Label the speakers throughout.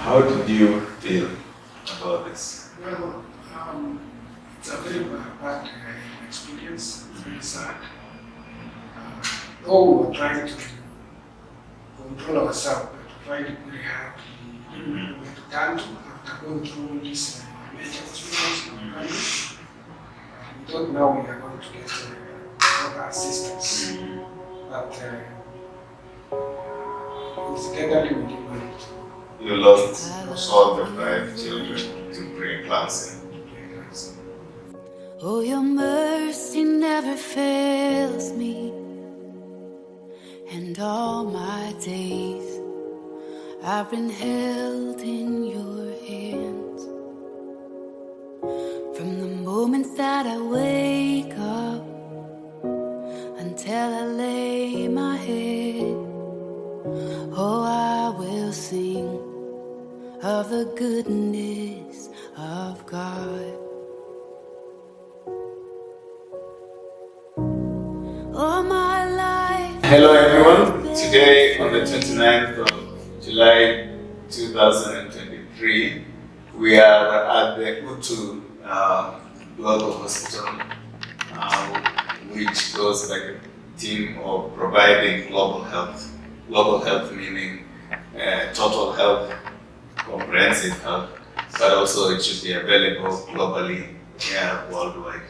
Speaker 1: How did you feel about this?
Speaker 2: Well, it's a very bad experience. It's very sad. Though we're trying to control ourselves, but we find it very hard to know where to turn to after going through all these major hospitals in our country. We don't know we are going to get proper assistance, but incidentally we did manage.
Speaker 1: You lost all the 5 children to preeclampsia.
Speaker 3: Oh, your mercy never fails me, and all my days I've been held in your hands. From the moment that I wake up until I lay my head, oh, I will sing of the goodness of God. All my life.
Speaker 1: Hello everyone, today on the 29th of July 2023, we are at the Utu Global Hospital, which goes by the theme of providing global health. Global health meaning total health, comprehensive health, but also it should be available globally, worldwide.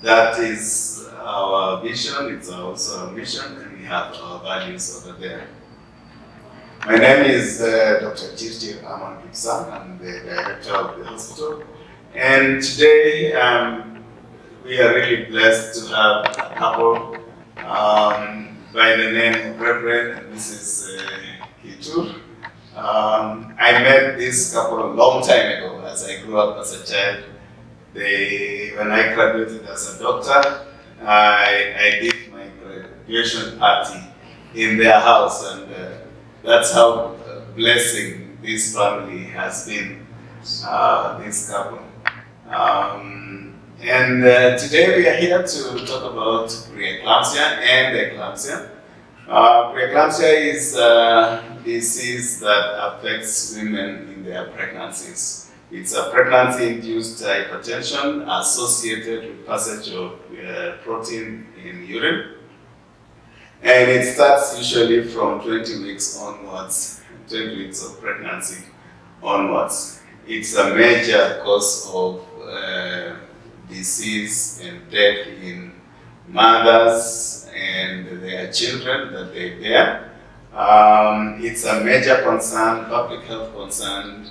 Speaker 1: That is our vision, it's also our mission, and we have our values over there. My name is Dr Chirchirchir. I'm the director of the hospital, and today we are really blessed to have a couple by the name of Reverend, and this is Kitur. I met this couple a long time ago as I grew up as a child. When I graduated as a doctor, I did my graduation party in their house, and that's how blessing this family has been, this couple. Today we are here to talk about preeclampsia and eclampsia. Preeclampsia is a disease that affects women in their pregnancies. It's a pregnancy-induced hypertension associated with passage of protein in urine. And it starts usually from 20 weeks onwards, 20 weeks of pregnancy onwards. It's a major cause of disease and death in mothers and their children that they bear. It's a major concern, public health concern,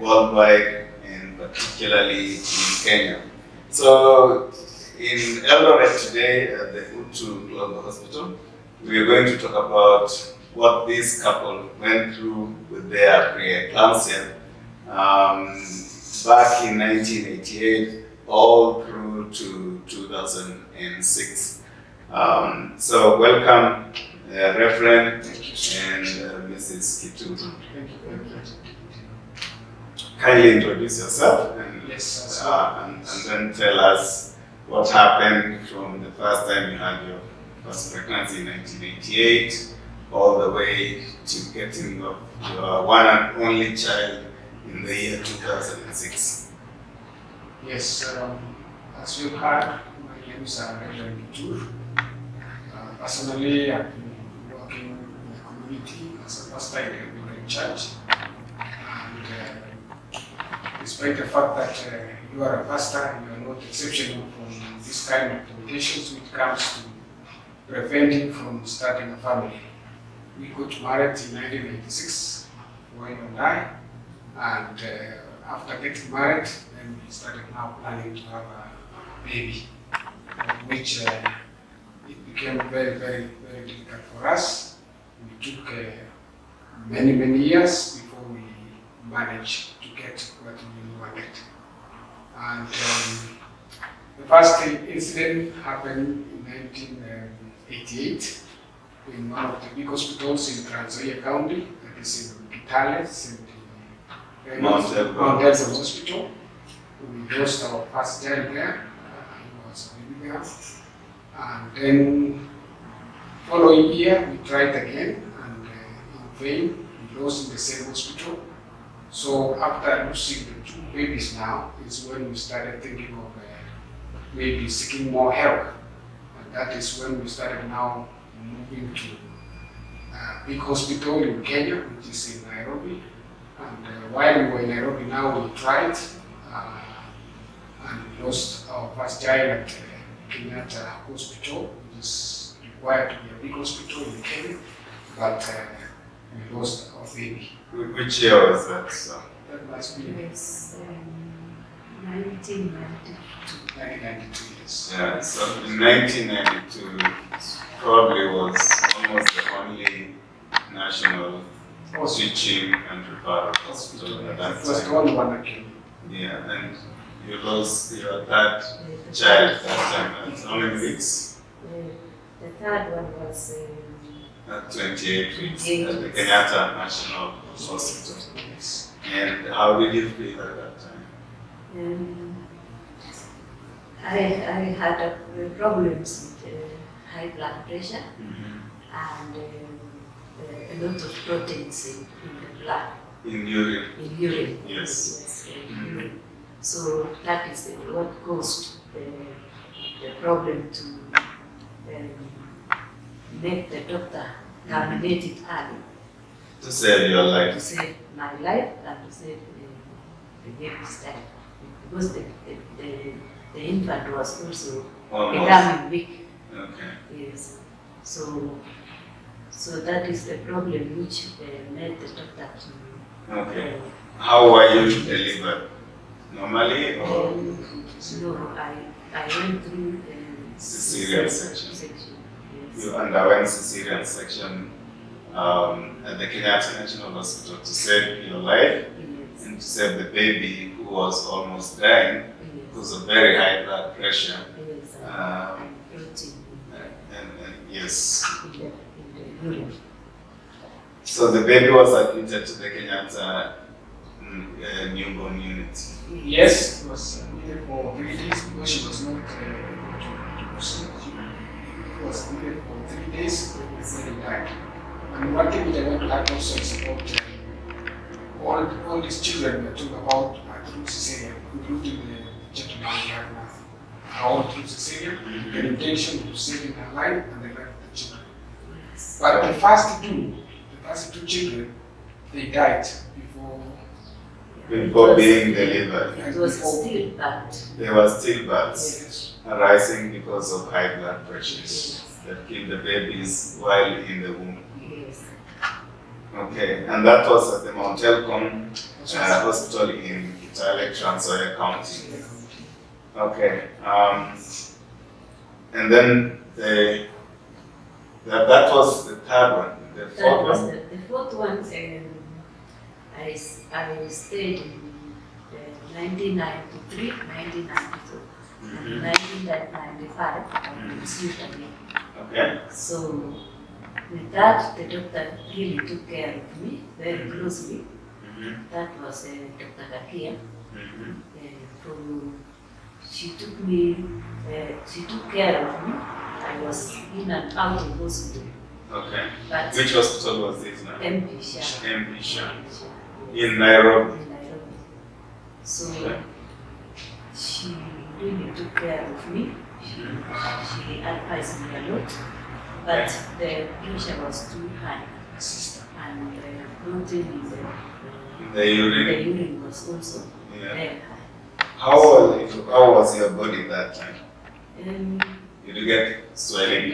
Speaker 1: worldwide and particularly in Kenya. So in Eldoret today at the Utu Global Hospital, we are going to talk about what this couple went through with their preeclampsia back in 1988 all through to 2006. So welcome Reverend and Mrs. Kitur.
Speaker 2: Thank you very much.
Speaker 1: Kindly introduce yourself and,
Speaker 2: Yes,
Speaker 1: and then tell us what happened from the first time you had your first pregnancy in 1988 all the way to getting your one and only child in the year 2006.
Speaker 2: Yes, as you heard, my name is Reverend Kitur. Personally, I've been working in the community as a pastor in a Anglican church. And despite the fact that you are a pastor, you are not exceptional from this kind of limitations when it comes to preventing from starting a family. We got married in 1986, Wayne and I, and after getting married, then we started now planning to have a baby, which it became very, very, very difficult for us. We took many years before we managed to get what we wanted. And the first incident happened in 1988 in one of the big hospitals in Trans Nzoia County, that is in Kitale, in
Speaker 1: Mount
Speaker 2: Elgon Hospital. We lost our first child there. He was a baby girl. And then following year we tried again, and in vain we lost in the same hospital. So after losing the two babies now is when we started thinking of maybe seeking more help. And that is when we started now moving to a big hospital in Kenya, which is in Nairobi. And while we were in Nairobi now, we tried and we lost our first child at Kenyatta Hospital, which is required to be a big hospital in Kenya. But we lost our baby.
Speaker 1: Which year was that? So?
Speaker 2: That must be
Speaker 4: Yes, 1992.
Speaker 2: 1992 years.
Speaker 1: Yeah, so in 1992, it probably was almost the only national teaching and referral hospital at that
Speaker 2: It was the
Speaker 1: time.
Speaker 2: only one that came.
Speaker 1: Yeah, and you lost your third child that time at how many weeks?
Speaker 4: The third one was
Speaker 1: At 28 weeks
Speaker 4: 28
Speaker 1: at the
Speaker 4: weeks.
Speaker 1: Kenyatta National Hospital.
Speaker 2: Yes.
Speaker 1: And how did you feel at that time?
Speaker 4: I had problems with high blood pressure and a lot of proteins in the blood,
Speaker 1: In urine?
Speaker 4: in urine.
Speaker 1: Yes.
Speaker 4: Urine. So that is what caused the problem to make the doctor terminate it early,
Speaker 1: To save your
Speaker 4: to
Speaker 1: life?
Speaker 4: save my life and to save the baby's life. Because the infant was also
Speaker 1: Almost.
Speaker 4: becoming weak.
Speaker 1: Okay.
Speaker 4: Yes. So that is the problem which made the doctor to.
Speaker 1: Okay. How were you delivered? Normally or
Speaker 4: No, I went through
Speaker 1: cesarean section?
Speaker 4: Yes.
Speaker 1: You underwent cesarean section at the Kenyatta National Hospital to save your life
Speaker 4: Yes.
Speaker 1: and to save the baby who was almost dying because of very high blood pressure.
Speaker 4: Yes. Protein
Speaker 1: And yes.
Speaker 4: in the urine.
Speaker 1: So the baby was admitted to the Kenyatta newborn unit.
Speaker 2: Yes, it was needed for 3 days because she was not able to proceed. It was needed for 3 days before they died. And one thing which I want to add also is about all these children we are talking about are through cesarean, including the gentleman we have now, are all through cesarean. The intention to saving her life and the life of the children. But the first two children, they died
Speaker 1: Before being delivered.
Speaker 4: It was still bad.
Speaker 1: There were stillbirths
Speaker 2: Yes.
Speaker 1: arising because of high blood pressures that killed the babies while in the womb.
Speaker 4: Yes.
Speaker 1: Okay, and that was at the Mount Elgon Hospital in Kitale, Trans Nzoia County. Okay, and then that was the third one. The
Speaker 4: That
Speaker 1: fourth
Speaker 4: was
Speaker 1: one?
Speaker 4: the fourth one. I stayed in 1993, 1994, and 1995. I received again.
Speaker 1: Okay.
Speaker 4: So with that, the doctor really took care of me very closely. That was Dr. Kakia. She took care of me. I was in and out of hospital.
Speaker 1: Okay.
Speaker 4: But
Speaker 1: Which hospital was this now?
Speaker 4: MP Shah.
Speaker 1: MP Shah. In Nairobi.
Speaker 4: In Nairobi. So
Speaker 1: Okay.
Speaker 4: she really took care of me. She advised me a lot. But the pressure was too high. And the protein in
Speaker 1: The
Speaker 4: the
Speaker 1: urine.
Speaker 4: urine was also
Speaker 1: Yeah.
Speaker 4: very high.
Speaker 1: How was your body that time? Did you get swelling?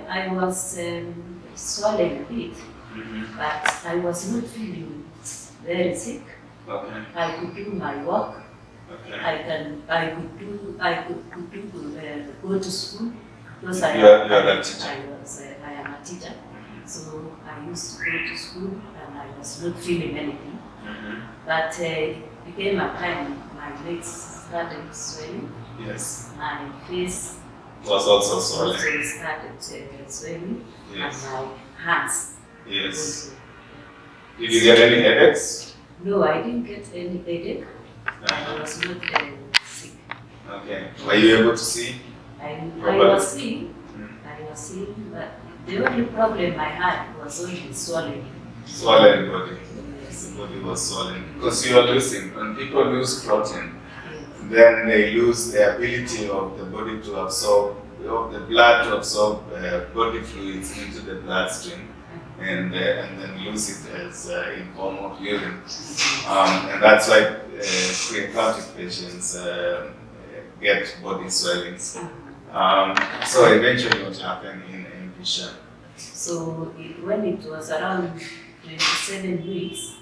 Speaker 4: I was swelling a bit, but I was not feeling very sick.
Speaker 1: Okay.
Speaker 4: I could do my work.
Speaker 1: Okay.
Speaker 4: I could go to school because I
Speaker 1: You are a teacher.
Speaker 4: I am a teacher. So I used to go to school and I was not feeling anything. But it became a time my legs started swelling,
Speaker 1: Yes.
Speaker 4: my face
Speaker 1: Was also
Speaker 4: also
Speaker 1: swollen.
Speaker 4: started swelling,
Speaker 1: Yes.
Speaker 4: and my hands
Speaker 1: Yes.
Speaker 4: also.
Speaker 1: Did you get any headaches?
Speaker 4: No, I didn't get any headache. I was not sick.
Speaker 1: Okay. Were you able to see?
Speaker 4: I was seeing, but the only problem I had was only swallowing.
Speaker 1: Swollen body.
Speaker 4: Yes.
Speaker 1: The body was swollen because you are losing. When people lose protein,
Speaker 4: Yes.
Speaker 1: then they lose the ability of the body to absorb, of the blood to absorb body fluids into the bloodstream, and then lose it as in form of urine. And that's why preeclamptic patients get body swellings. So eventually, what happened in Visha?
Speaker 4: So when it was around 27 weeks,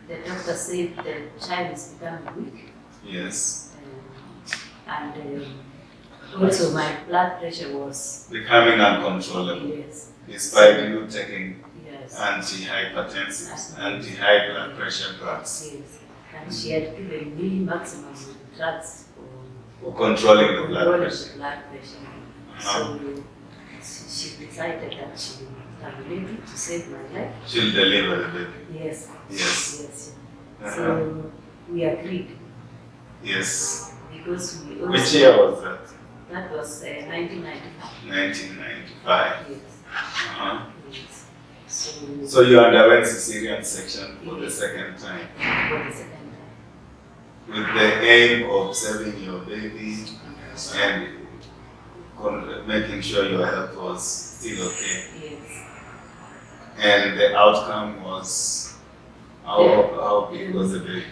Speaker 4: the doctor said the child is becoming weak.
Speaker 1: Yes.
Speaker 4: And also my blood pressure was
Speaker 1: Becoming uncontrollable,
Speaker 4: yes,
Speaker 1: despite you taking
Speaker 4: yes,
Speaker 1: antihypertensives, anti-high blood pressure drugs
Speaker 4: yes. And she had given me maximum drugs
Speaker 1: for controlling the blood
Speaker 4: controlling
Speaker 1: pressure.
Speaker 4: the blood pressure. So she decided that she was ready to save my life.
Speaker 1: She'll deliver the baby.
Speaker 4: Yes.
Speaker 1: Yes.
Speaker 4: Yes.
Speaker 1: Uh-huh.
Speaker 4: So we agreed
Speaker 1: Yes.
Speaker 4: because we also.
Speaker 1: Which year was that?
Speaker 4: That was 1995.
Speaker 1: 1995.
Speaker 4: Yes.
Speaker 1: Uh-huh.
Speaker 4: Yes.
Speaker 1: So you underwent cesarean section for the second time,
Speaker 4: For the second time.
Speaker 1: with the aim of saving your baby and making sure your health was still okay.
Speaker 4: Yes.
Speaker 1: And the outcome was, how big was the baby?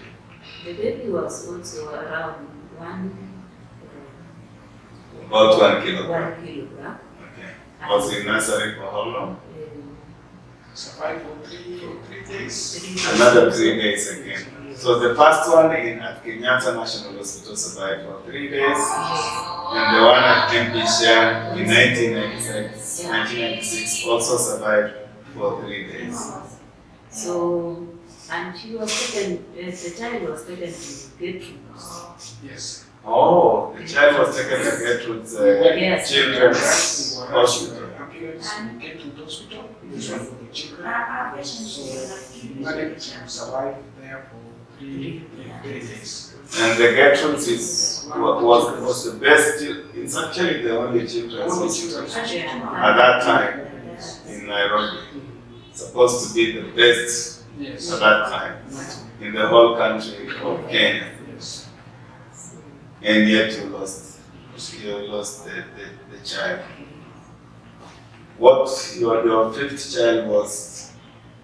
Speaker 4: The baby was also around
Speaker 1: About 1 kilogram.
Speaker 4: 1 kilogram.
Speaker 1: Okay. Was in nursery for how long?
Speaker 2: Survived for three days.
Speaker 1: Another 3 days again. So the first one at Kenyatta National Hospital survived for 3 days, and the one at Kempisha in 1996 also survived for 3 days.
Speaker 4: So, and she was taken, the child was taken to Gertrude.
Speaker 2: Yes.
Speaker 1: Oh, the child was taken to Gertrude's
Speaker 4: Yes.
Speaker 1: Children's Hospital.
Speaker 2: Ambulance, we came to the hospital. This one for the children. So we managed to survive there for three days.
Speaker 1: And the Gertrude's was the best. It's actually the only children's
Speaker 2: Only
Speaker 1: hospital
Speaker 2: children.
Speaker 1: at that time in Nairobi. Supposed to be the best
Speaker 2: Yes.
Speaker 1: at that time in the whole country of Kenya.
Speaker 2: Yes.
Speaker 1: And yet you lost the child. What your fifth child was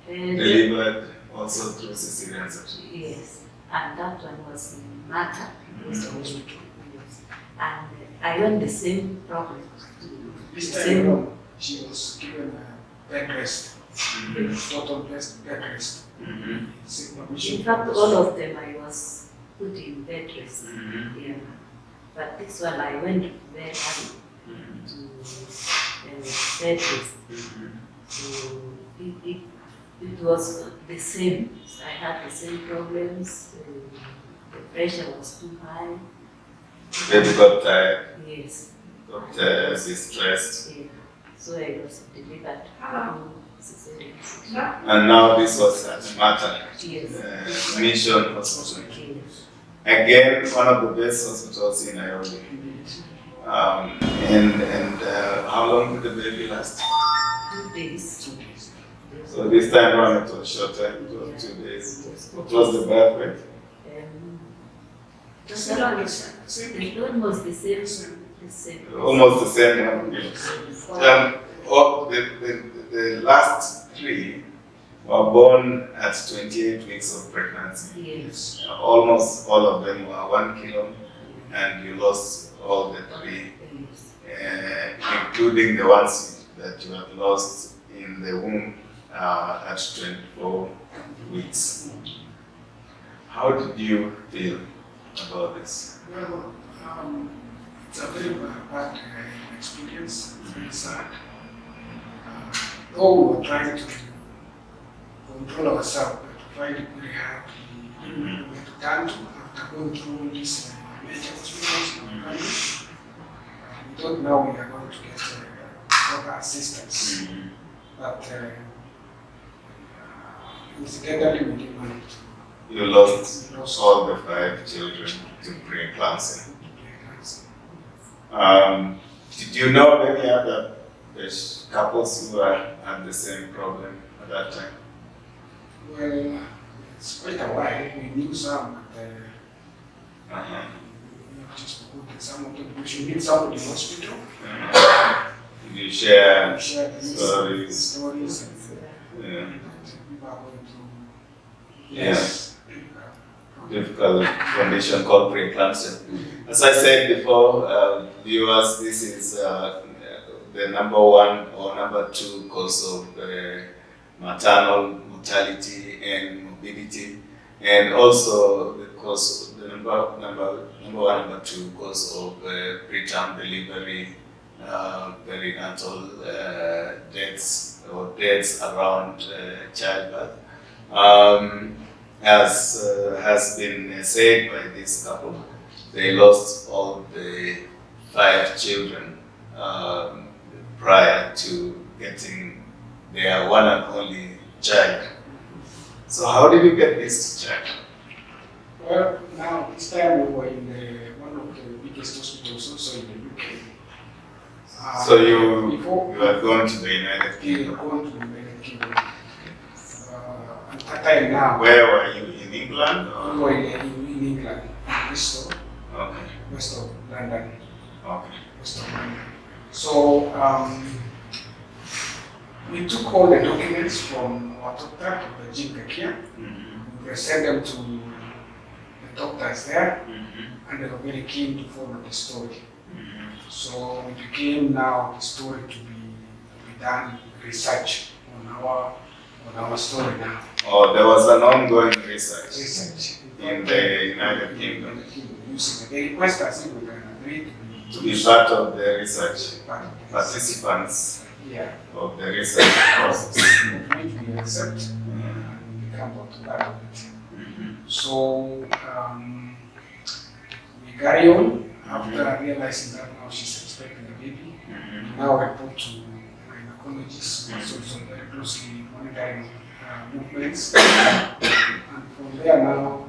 Speaker 1: delivered also through cesarean section.
Speaker 4: Yes, and that one was in Mata. Yes. And I went the same problem.
Speaker 2: This time she was given a bed rest. Total bed rest.
Speaker 4: In fact, all of them I was put in bed rest. Yeah. But this one I went very early to bed rest. So it was the same. I had the same problems. The pressure was too high.
Speaker 1: Baby got tired,
Speaker 4: Yes.
Speaker 1: got distressed.
Speaker 4: Yeah. So I was delivered through cesarean section.
Speaker 1: And now this was at Mata
Speaker 4: Yes.
Speaker 1: Mission Hospital.
Speaker 4: Yes.
Speaker 1: Again, one of the best hospitals in Nairobi. And how long did the baby last?
Speaker 4: 2 days.
Speaker 2: 2 days.
Speaker 1: So this time around it was shorter, it was 2 days. What was the birth weight?
Speaker 4: Just around almost the same. The same.
Speaker 1: Almost the same number. The last 3 were born at 28 weeks of pregnancy.
Speaker 4: Yes.
Speaker 1: Almost all of them were 1 kilo, and you lost all the 3, including the ones that you have lost in the womb at 24 weeks. How did you feel about this?
Speaker 2: Well, it's a very bad experience. It's very sad. Though we were trying to control ourselves, but to find it very hard. We didn't know where to turn to after going through this major experience in our country. We thought now we are going to get proper assistance. But incidentally, we didn't manage to.
Speaker 1: You lost all the 5 children to preeclampsia. Did you know any other couples who had the same problem at that time?
Speaker 2: Well, it's quite a while. We knew some, but we have just forgotten some of them. We should meet somebody in the hospital.
Speaker 1: You share
Speaker 2: stories.
Speaker 1: stories.
Speaker 2: And
Speaker 1: Yeah.
Speaker 2: people are going through
Speaker 1: Yes. Difficult condition called preeclampsia. As I said before, viewers, this is the number one or number two cause of maternal mortality and morbidity, and also the cause, the number one, number two cause of preterm delivery, perinatal deaths or deaths around childbirth. As has been said by this couple, they lost all the 5 children prior to getting their one and only child. So how did you get this child?
Speaker 2: Well, now this time we were in one of the biggest hospitals also in the UK.
Speaker 1: So you
Speaker 2: before
Speaker 1: have gone to the United
Speaker 2: we
Speaker 1: Kingdom.
Speaker 2: were going to the United Kingdom. At that time now,
Speaker 1: Where were you, in England?
Speaker 2: we were in England, in Bristol,
Speaker 1: Okay,
Speaker 2: west of London.
Speaker 1: okay.
Speaker 2: West of London. So we took all the documents from our doctor, Dr Chirchirchir. We sent them to the doctors there, and they were very keen to follow the story. So it became now the story to be done research on our story now.
Speaker 1: Oh, there was an ongoing research
Speaker 2: Research
Speaker 1: in the United Kingdom
Speaker 2: using they request us if we can agree
Speaker 1: to be part of the research,
Speaker 2: part of this.
Speaker 1: participants
Speaker 2: Yeah,
Speaker 1: of the research process.
Speaker 2: which we accept and become part of it. So we carry on after realizing that now she's expecting a baby. We now report to gynecologists who are also very closely monitoring movements. And from there now,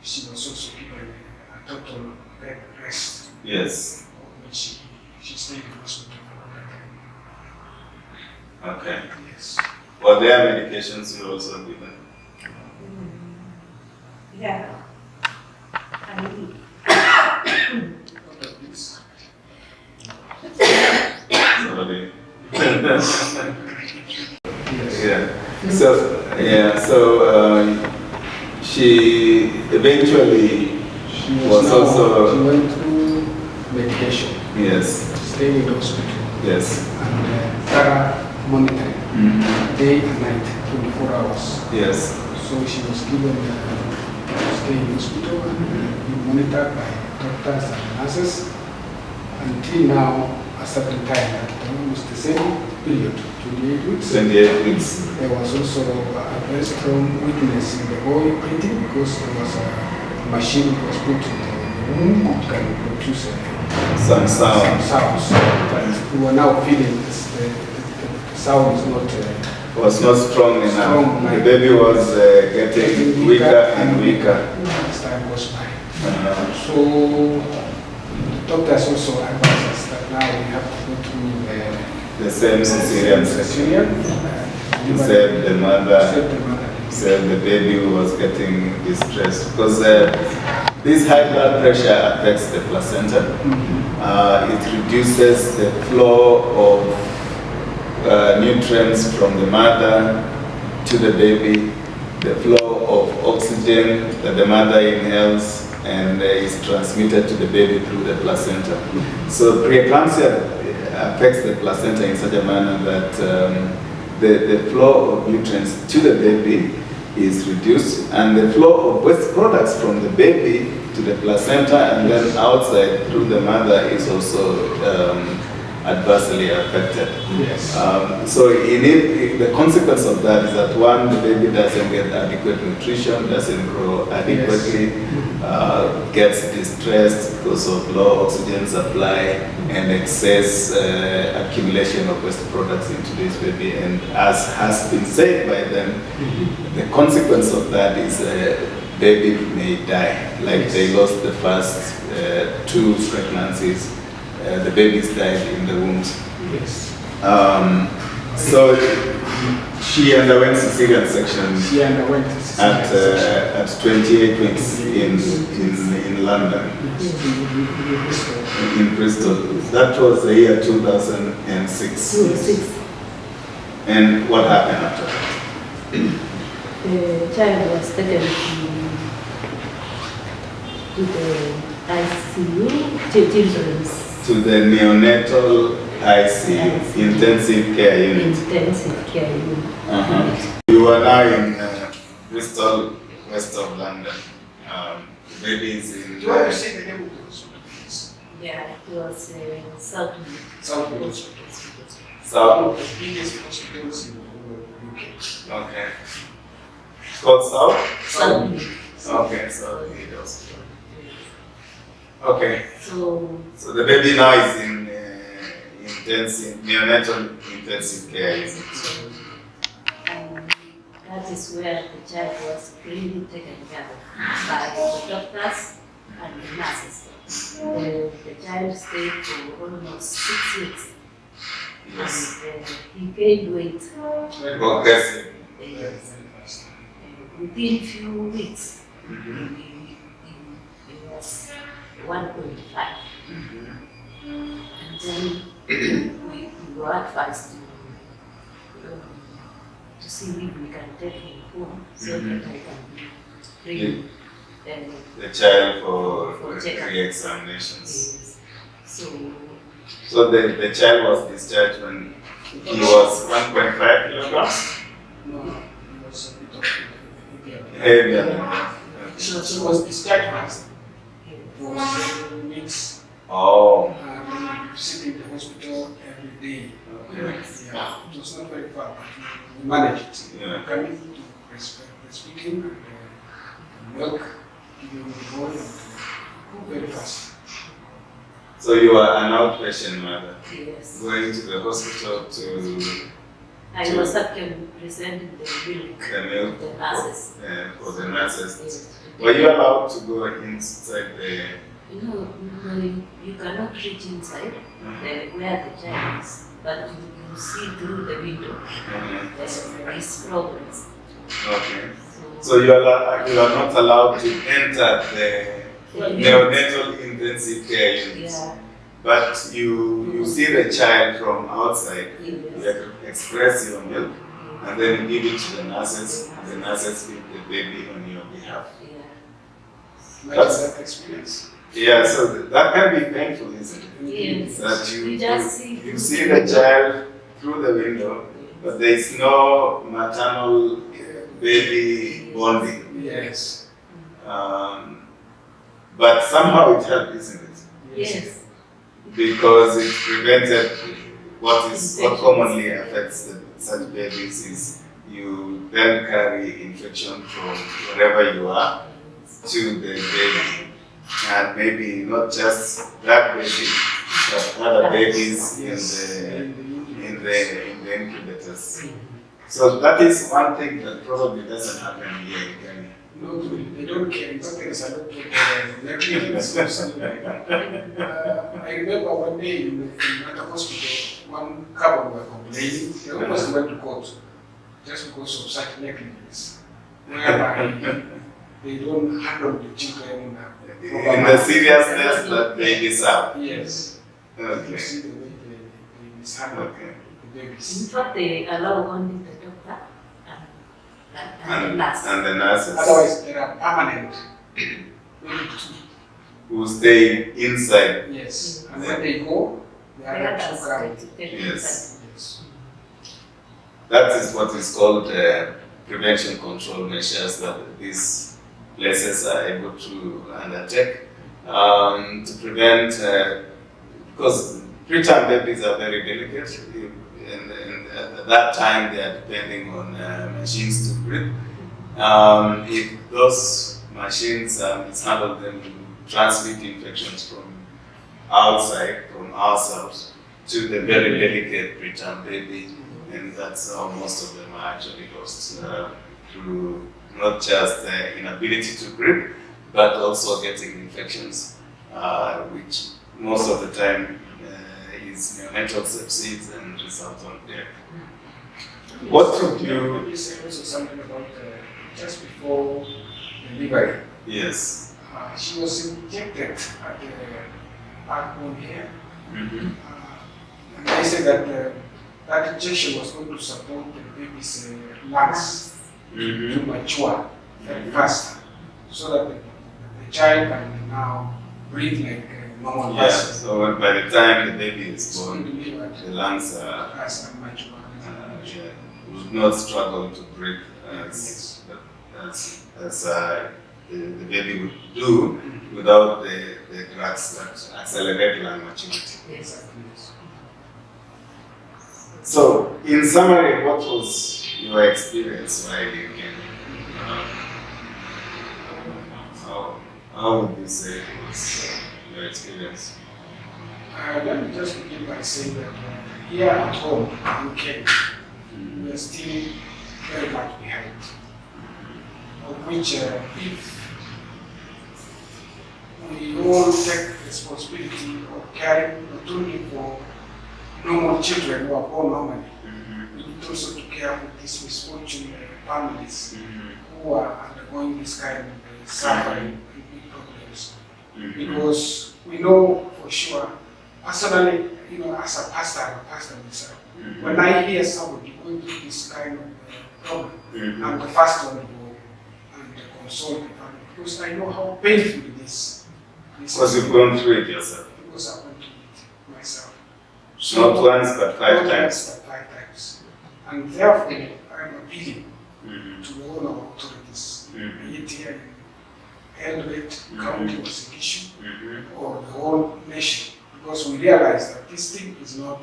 Speaker 2: she was also given a total bed rest,
Speaker 1: Yes.
Speaker 2: which she stayed in hospital for a
Speaker 1: Okay.
Speaker 2: Yes.
Speaker 1: Were there medications you also given?
Speaker 4: Yeah. I mean,
Speaker 2: What of this?
Speaker 1: Sorry.
Speaker 2: Yes.
Speaker 1: Yeah. So she eventually
Speaker 2: She
Speaker 1: was
Speaker 2: now,
Speaker 1: also-
Speaker 2: she went through medication,
Speaker 1: yes.
Speaker 2: stayed in the hospital,
Speaker 1: Yes.
Speaker 2: and thorough monitoring, day and night, 24 hours.
Speaker 1: Yes.
Speaker 2: So she was given to stay in hospital and be monitored by doctors and nurses until now, a certain time, at almost the same period, 28 weeks.
Speaker 1: 28 weeks.
Speaker 2: There was also a very strong weakness in the oil breathing because there was a machine that was put in the womb that can produce
Speaker 1: Some
Speaker 2: some
Speaker 1: sound
Speaker 2: sounds. But we were now feeling this, the sound is not
Speaker 1: was not strong enough.
Speaker 2: Strong,
Speaker 1: The
Speaker 2: like-
Speaker 1: baby was getting weaker and weaker.
Speaker 2: as time goes by.
Speaker 1: Uh,
Speaker 2: So the doctors also advised us that now we have to go through
Speaker 1: the same cesarean section.
Speaker 2: cesarean.
Speaker 1: To save the mother,
Speaker 2: Save the mother.
Speaker 1: save the baby who was getting distressed. Because this high blood pressure affects the placenta. It reduces the flow of nutrients from the mother to the baby, the flow of oxygen that the mother inhales and is transmitted to the baby through the placenta. So preeclampsia affects the placenta in such a manner that the flow of nutrients to the baby is reduced, and the flow of waste products from the baby to the placenta and then outside through the mother is also adversely affected.
Speaker 2: Yes.
Speaker 1: So the consequence of that is that one, the baby doesn't get adequate nutrition, doesn't grow adequately, gets distressed because of low oxygen supply and excess accumulation of waste products into this baby. And as has been said by them, the consequence of that is baby may die. Like they lost the first 2 pregnancies. The babies died in the wombs.
Speaker 2: Yes.
Speaker 1: So she underwent cesarean section
Speaker 2: She underwent
Speaker 1: at 28 weeks in London, in Bristol. That was the year 2006. And what happened after that?
Speaker 4: The child was taken to the ICU, children's
Speaker 1: To the neonatal ICU, intensive care unit.
Speaker 4: intensive care unit.
Speaker 1: You are now in Bristol, west of London. The baby is in.
Speaker 2: Do you want to say the name of the hospital, please?
Speaker 4: Yeah, it was South.
Speaker 2: South Hospital.
Speaker 1: South.
Speaker 2: One of the biggest hospitals in the whole UK.
Speaker 1: Okay. It's called South?
Speaker 4: South.
Speaker 1: Okay, so it hospital. Okay.
Speaker 4: So
Speaker 1: The baby now is in neonatal intensive care unit.
Speaker 4: that is where the child was really taken care of by the doctors and the nurses. The child stayed for almost 6 weeks.
Speaker 1: Yes.
Speaker 4: And he gained weight.
Speaker 1: Progressive.
Speaker 4: Yes. Within few weeks, he was 1.5. And then we were advised to see if we can take him home so that I can bring
Speaker 1: The child for
Speaker 4: checkup.
Speaker 1: re-examinations.
Speaker 4: Yes.
Speaker 1: So the child was discharged when he was 1.5 kilograms?
Speaker 2: No, it was a bit of
Speaker 1: Heavier than that.
Speaker 2: So she was discharged fast for 7 weeks.
Speaker 1: Oh.
Speaker 2: Visiting the hospital every day.
Speaker 4: Yes.
Speaker 2: Yeah, it was not very far, but we managed it.
Speaker 1: Yeah.
Speaker 2: Coming to breastfeeding, milk, giving the boy, very fast.
Speaker 1: So you are an outpatient mother,
Speaker 4: Yes.
Speaker 1: going to the hospital to
Speaker 4: I was actually presenting the milk
Speaker 1: the milk
Speaker 4: to the nurses.
Speaker 1: for the nurses.
Speaker 4: Yes.
Speaker 1: Were you allowed to go inside the?
Speaker 4: No, you cannot reach inside where the child is, but you see through the window his progress.
Speaker 1: Okay. So you are not allowed to enter the neonatal intensive care unit.
Speaker 4: Yeah.
Speaker 1: But you see the child from outside, you
Speaker 4: Yes.
Speaker 1: express your milk, and then you give it to the nurses, and the nurses feed the baby on your behalf.
Speaker 4: Yeah.
Speaker 2: That's that experience.
Speaker 1: Yeah, so that can be painful, isn't it?
Speaker 4: Yes.
Speaker 1: That
Speaker 4: You just see
Speaker 1: you see the child through the window, but there is no maternal baby bonding.
Speaker 2: Yes.
Speaker 1: But somehow it helped, isn't it?
Speaker 4: Yes.
Speaker 1: Because it prevented what commonly affects such babies is you then carry infection from wherever you are to the baby, and maybe not just that baby, but other babies in the incubators. So that is one thing that probably doesn't happen here in Kenya.
Speaker 2: No, they don't care. In fact, there is a lot of negligence. I remember one day in another hospital, one couple were complaining. They almost went to court just because of such negligence, whereby they don't handle the children
Speaker 1: In the seriousness that they deserve.
Speaker 2: Yes. You
Speaker 1: Okay.
Speaker 2: see the way they mishandle
Speaker 1: Okay.
Speaker 2: the
Speaker 4: In
Speaker 2: babies.
Speaker 4: fact, they allow only the doctor and the nurse.
Speaker 1: And the nurses
Speaker 2: Otherwise, there are permanent. Maybe two.
Speaker 1: who stay inside.
Speaker 2: Yes. And when they go, they are
Speaker 4: The
Speaker 2: not
Speaker 4: others
Speaker 2: so come.
Speaker 4: get to take
Speaker 1: Yes.
Speaker 4: inside.
Speaker 2: Yes.
Speaker 1: That is what is called prevention control measures that these places are able to undertake to prevent, because preterm babies are very delicate, and at that time they are depending on machines to breathe. If those machines mishandle them, transmit infections from outside, from ourselves, to the very delicate preterm baby, and that's how most of them are actually lost through not just the inability to breathe, but also getting infections, which most of the time is neonatal sepsis and result on death. What took you?
Speaker 2: Let me say also something about just before delivery.
Speaker 1: Yes.
Speaker 2: She was injected at the backbone here. And they said that that injection was going to support the baby's lungs to mature very fast, so that the child can now breathe like a normal
Speaker 1: Yeah,
Speaker 2: person.
Speaker 1: so by the time the baby is born,
Speaker 2: Delivered
Speaker 1: the lungs are,
Speaker 2: as a mature.
Speaker 1: would not struggle to breathe as the baby would do without the drugs that accelerate lung maturity.
Speaker 2: Exactly.
Speaker 1: So, in summary, what was your experience while you came? How would you say it was your experience?
Speaker 2: Let me just begin by saying that here at home in Kenya, we are still very much behind. Of which, if we all take responsibility of caring not only for normal children who are born normally, we need also to care for these misfortunate families who are undergoing this kind of suffering and big problems. Because we know for sure, personally, as a pastor, I'm a pastor myself, when I hear somebody going through this kind of problem, I'm the first one to go and console the family, because I know how painful it is.
Speaker 1: Because you've gone through it yourself.
Speaker 2: Because I've gone through it myself.
Speaker 1: Not once, but five
Speaker 2: Not
Speaker 1: times.
Speaker 2: once, but 5 times. And therefore, I'm appealing to all our authorities, be it here in Eldoret, County of Sekishu, or the whole nation, because we realize that this thing is not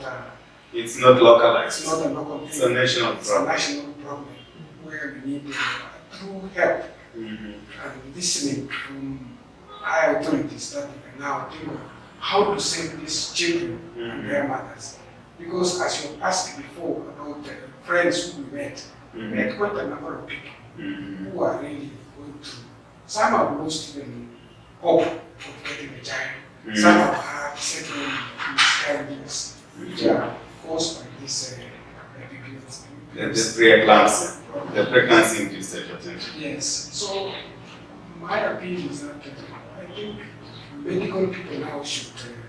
Speaker 1: it's not localized.
Speaker 2: it's not a local thing.
Speaker 1: It's a national
Speaker 2: It's
Speaker 1: problem.
Speaker 2: a national problem where we need true help and listening from high authorities that we can now think of how to save these children and their mothers. Because as you asked before about the friends who we met quite a number of people who are really going through. Some have lost even hope of getting a child. Some have had several miscarriages which are caused by this
Speaker 1: The preeclampsia, the pregnancy-induced hypertension.
Speaker 2: Yes. So my appeal is that I think medical people now should turn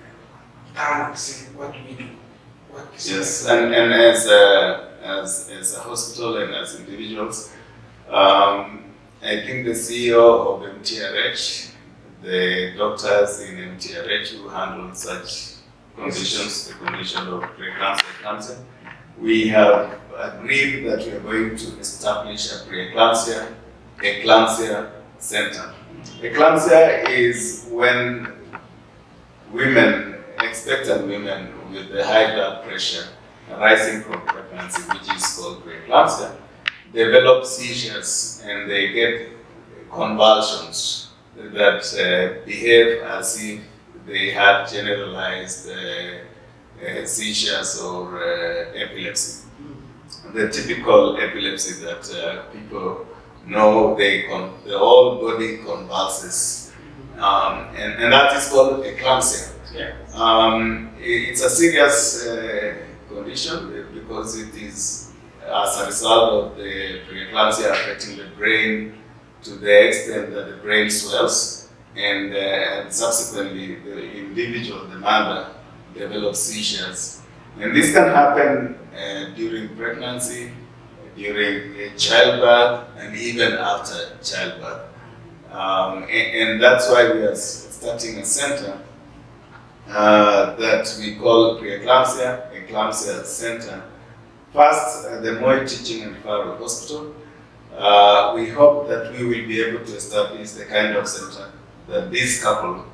Speaker 2: and say what we do. What is
Speaker 1: Yes, and as a hospital and as individuals, I think the CEO of MTRH, the doctors in MTRH who handle such conditions, the condition of preeclampsia, we have agreed that we are going to establish a preeclampsia center. Eclampsia is when women, expectant women with the high blood pressure arising from pregnancy, which is called preeclampsia, develop seizures and they get convulsions that behave as if they had generalized seizures or epilepsy. The typical epilepsy that people know, the whole body convulses, and that is called eclampsia.
Speaker 2: Yeah.
Speaker 1: It's a serious condition because it is as a result of the preeclampsia affecting the brain to the extent that the brain swells, and subsequently the individual, the mother, develops seizures. And this can happen during pregnancy, during childbirth, and even after childbirth. And that's why we are starting a center that we call Preeclampsia Center. First, the Moi Teaching and Referral Hospital. We hope that we will be able to establish the kind of center that this couple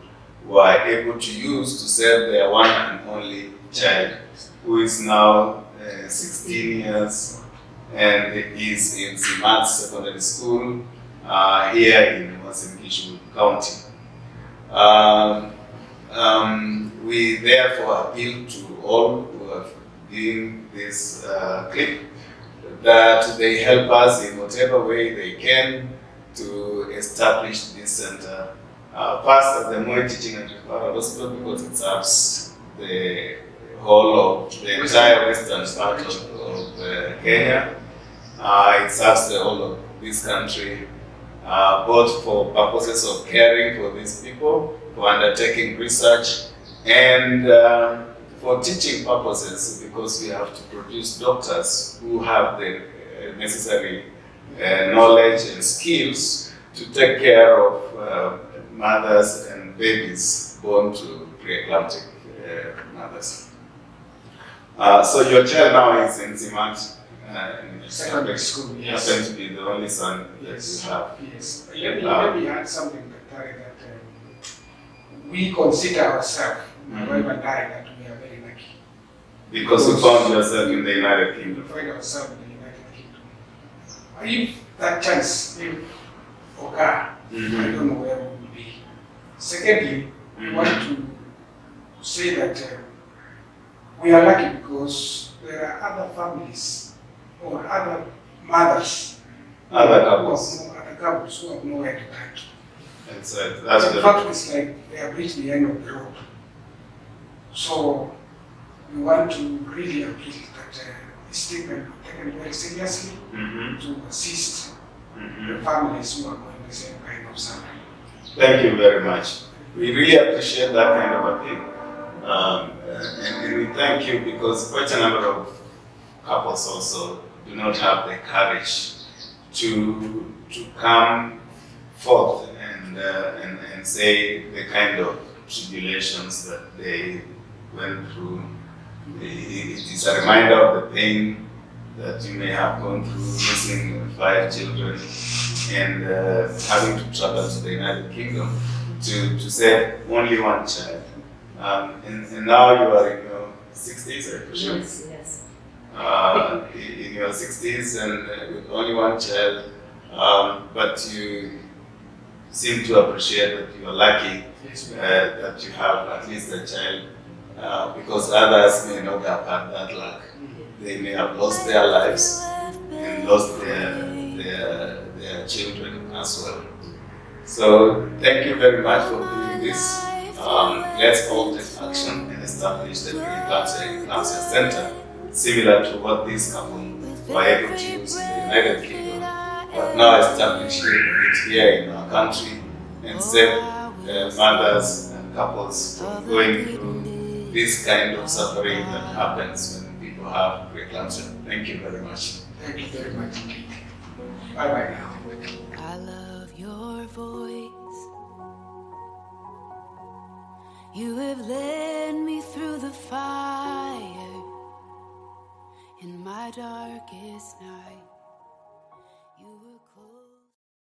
Speaker 1: were able to use to save their one and only child, who is now 16 years and is in Simat Secondary School here in Uasin County. We therefore appeal to all who are viewing this clip that they help us in whatever way they can to establish this center. First, at the Moi Teaching and Referral Hospital, because it serves the whole of the entire western part of Kenya, It serves the whole of this country, both for purposes of caring for these people, for undertaking research, and for teaching purposes, because we have to produce doctors who have the necessary knowledge and skills to take care of mothers and babies born to preeclamptic mothers. So your child now is in Zimat, in
Speaker 2: Secondary school, yes.
Speaker 1: Happen to be the only son that
Speaker 2: Yes.
Speaker 1: you have.
Speaker 2: Yes. Let me add something, Dr. that we consider ourselves, my wife and I, that we are very lucky.
Speaker 1: Because you found yourself in the United
Speaker 2: We
Speaker 1: Kingdom.
Speaker 2: find ourselves in the United Kingdom. If that chance will occur, I don't know where we will be. Secondly, we want to say that we are lucky because there are other families or other mothers,
Speaker 1: Other couples.
Speaker 2: other couples who have nowhere to turn to.
Speaker 1: That's
Speaker 2: In fact, it's like they have reached the end of the road. So we want to really appeal that this statement be taken very seriously to assist the families who are going the same kind of suffering.
Speaker 1: Thank you very much. We really appreciate that kind of appeal. And we thank you because quite a number of couples also do not have the courage to come forth and say the kind of tribulations that they went through. It is a reminder of the pain that you may have gone through losing 5 children and having to travel to the United Kingdom to save only one child. And now you are in your 60s, I presume?
Speaker 4: Yes, yes.
Speaker 1: In your 60s and with only one child, but you seem to appreciate that you are lucky that you have at least a child, because others may not have had that luck. They may have lost their lives and lost their children as well. So thank you very much for doing this. Let's all take action and establish the Preeclampsia Center, similar to what this couple were able to use in the United Kingdom, but now establish it here in our country and save mothers and couples from going through this kind of suffering that happens when people have preeclampsia. Thank you very much.
Speaker 2: Thank you very much indeed. Bye bye now.
Speaker 3: I love your voice. You have led me through the fire in my darkest night.